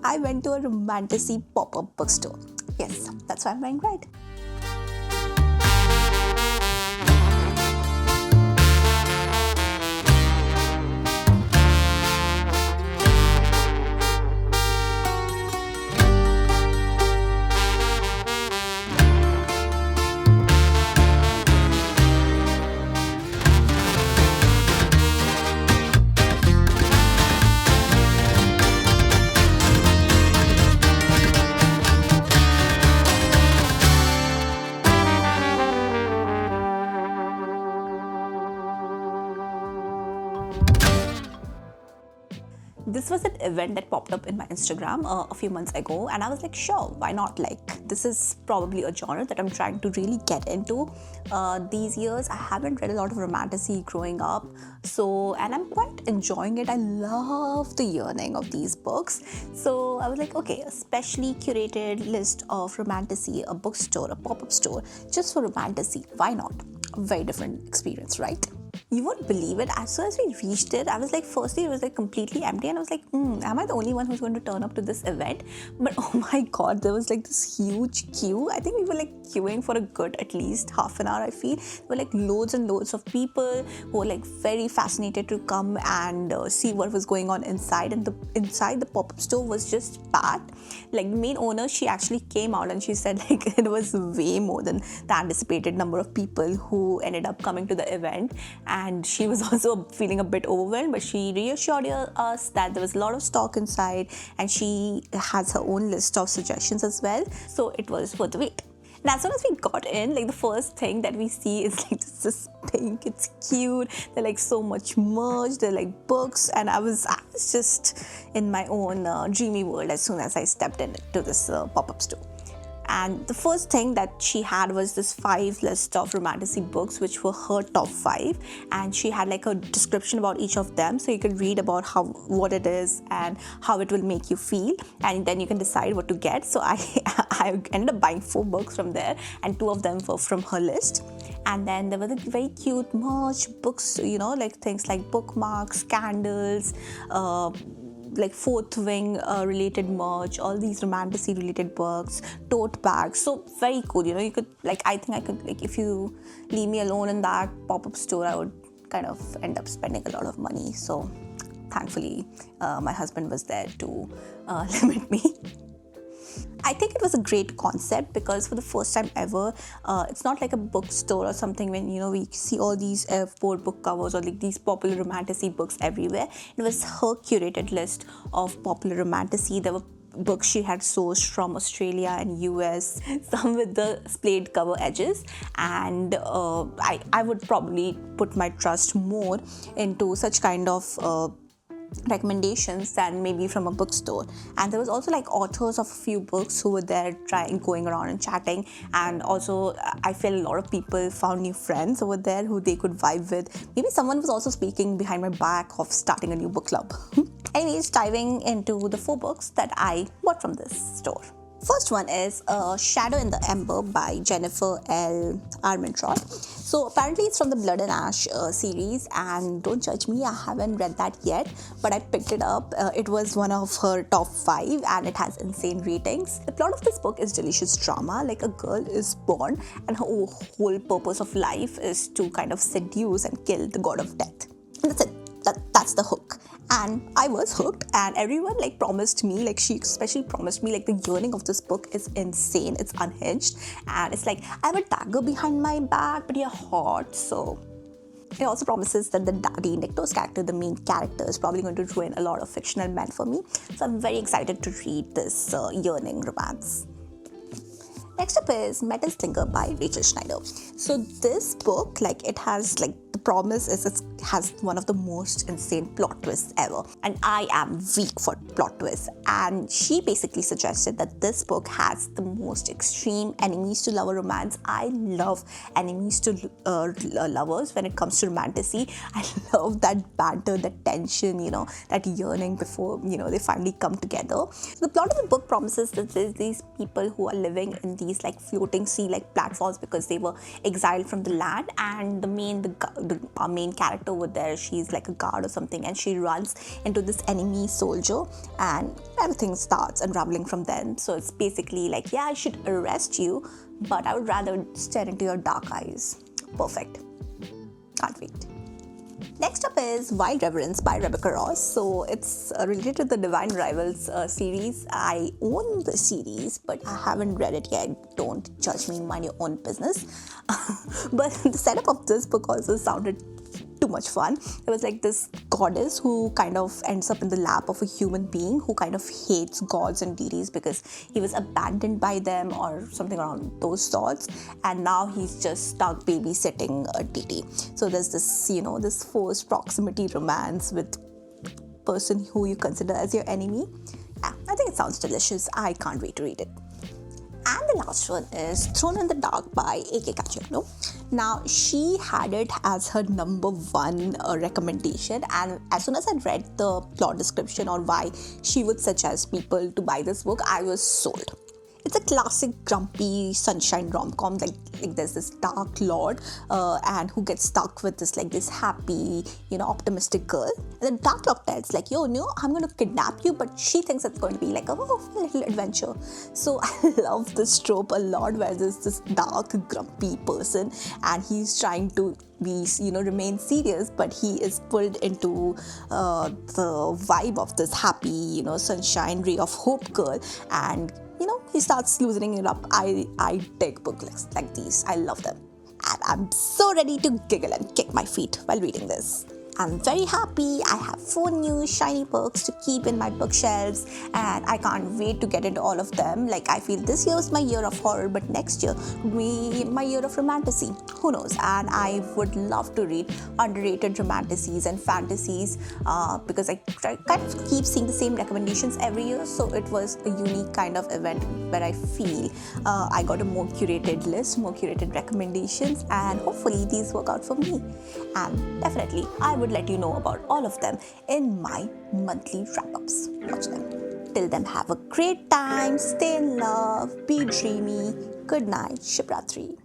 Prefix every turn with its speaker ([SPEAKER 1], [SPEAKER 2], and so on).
[SPEAKER 1] I went to a Romantasy Popup Bookstore. Yes, that's why I'm wearing red. This was an event that popped up in my Instagram a few months ago, and I was like, sure, why not? Like, this is probably a genre that I'm trying to really get into. These years, I haven't read a lot of romantasy growing up, and I'm quite enjoying it. I love the yearning of these books. So I was like, okay, a specially curated list of romantasy, a bookstore, a pop-up store, just for romantasy. Why not? A very different experience, right? You won't believe it. As soon as we reached it, I was like, firstly, it was like completely empty, and I was like, am I the only one who's going to turn up to this event? But oh my god, there was like this huge queue. I think we were like queuing for a good at least half an hour, I feel. There were like loads and loads of people who were like very fascinated to come and see what was going on inside. And inside the pop-up store was just packed. Like the main owner, she actually came out and she said like it was way more than the anticipated number of people who ended up coming to the event. And she was also feeling a bit overwhelmed, but she reassured us that there was a lot of stock inside, and she has her own list of suggestions as well. So it was worth the wait. And as soon as we got in, like the first thing that we see is like this pink, it's cute, they're like so much merch, they're like books, and I was just in my own dreamy world as soon as I stepped into this pop-up store. And the first thing that she had was this 5 list of romantasy books, which were her top 5, and she had like a description about each of them, so you could read about what it is and how it will make you feel, and then you can decide what to get. So I ended up buying 4 books from there, and 2 of them were from her list. And then there was a very cute merch, books, like things like bookmarks, candles, like fourth wing related merch, all these romantasy related books, tote bags. So very cool. You could I think I could if you leave me alone in that pop-up store, I would kind of end up spending a lot of money. So thankfully my husband was there to limit me. I think it was a great concept because for the first time ever, it's not like a bookstore or something when, we see all these Overboard book covers or like these popular romantasy books everywhere. It was her curated list of popular romantasy. There were books she had sourced from Australia and US, some with the splayed cover edges, and I would probably put my trust more into such kind of recommendations than maybe from a bookstore. And there was also like authors of a few books who were there going around and chatting, and also I feel a lot of people found new friends over there who they could vibe with. Maybe someone was also speaking behind my back of starting a new book club. Anyways, diving into the 4 books that I bought from this store. First one is Shadow in the Ember by Jennifer L. Armentrout. So apparently it's from the Blood and Ash series, and don't judge me, I haven't read that yet, but I picked it up. It was one of her top 5 and it has insane ratings. The plot of this book is delicious drama. Like a girl is born and her whole purpose of life is to kind of seduce and kill the god of death. And that's it. That's the hook. And I was hooked, and everyone promised me, she especially promised me the yearning of this book is insane, it's unhinged, and it's like I have a dagger behind my back but you're hot. So it also promises that the daddy, Nectar's character, the main character, is probably going to ruin a lot of fictional men for me. So I'm very excited to read this yearning romance. Next up is Metal Slinger by Rachel Schneider. So this book, it has the promise is it has one of the most insane plot twists ever, and I am weak for plot twists, and she basically suggested that this book has the most extreme enemies to lover romance. I love enemies to lovers when it comes to romantasy. I love that banter, that tension, that yearning before they finally come together. So the plot of the book promises that there's these people who are living in these floating sea platforms because they were exiled from the land, and our main character over there. She's like a guard or something, and she runs into this enemy soldier, and everything starts unraveling from then. So it's basically like, yeah, I should arrest you, but I would rather stare into your dark eyes. Perfect. Can't wait. Next up is Wild Reverence by Rebecca Ross. So it's related to the Divine Rivals series. I own the series, but I haven't read it yet. Don't judge me, mind your own business. But the setup of this book also sounded too much fun. It was like this goddess who kind of ends up in the lap of a human being who kind of hates gods and deities because he was abandoned by them or something around those sorts, and now he's just stuck babysitting a deity. So there's this, this forced proximity romance with person who you consider as your enemy. Yeah, I think it sounds delicious. I can't wait to read it. And the last one is Thrown in the Dark by A.K. Kachurno. Now, she had it as her number one recommendation, and as soon as I read the plot description or why she would suggest people to buy this book, I was sold. It's a classic grumpy sunshine rom-com. Like there's this dark lord and who gets stuck with this happy, optimistic girl. And the dark lord tells like, yo, no, I'm going to kidnap you, but she thinks it's going to be like a little adventure. So I love this trope a lot, where there's this dark, grumpy person and he's trying to be, remain serious, but he is pulled into the vibe of this happy, sunshine ray of hope girl, and he starts loosening it up. I dig books like these. I love them. And I'm so ready to giggle and kick my feet while reading this. I'm very happy. I have 4 new shiny books to keep in my bookshelves, and I can't wait to get into all of them. Like, I feel this year is my year of horror, but next year will be my year of romantasy. Who knows? And I would love to read underrated romantasies and fantasies because I kind of keep seeing the same recommendations every year. So it was a unique kind of event where I feel I got a more curated list, more curated recommendations, and hopefully these work out for me. And definitely, I would let you know about all of them in my monthly wrap-ups. Watch them. Till then, have a great time, stay in love, be dreamy. Good night, Shivratri.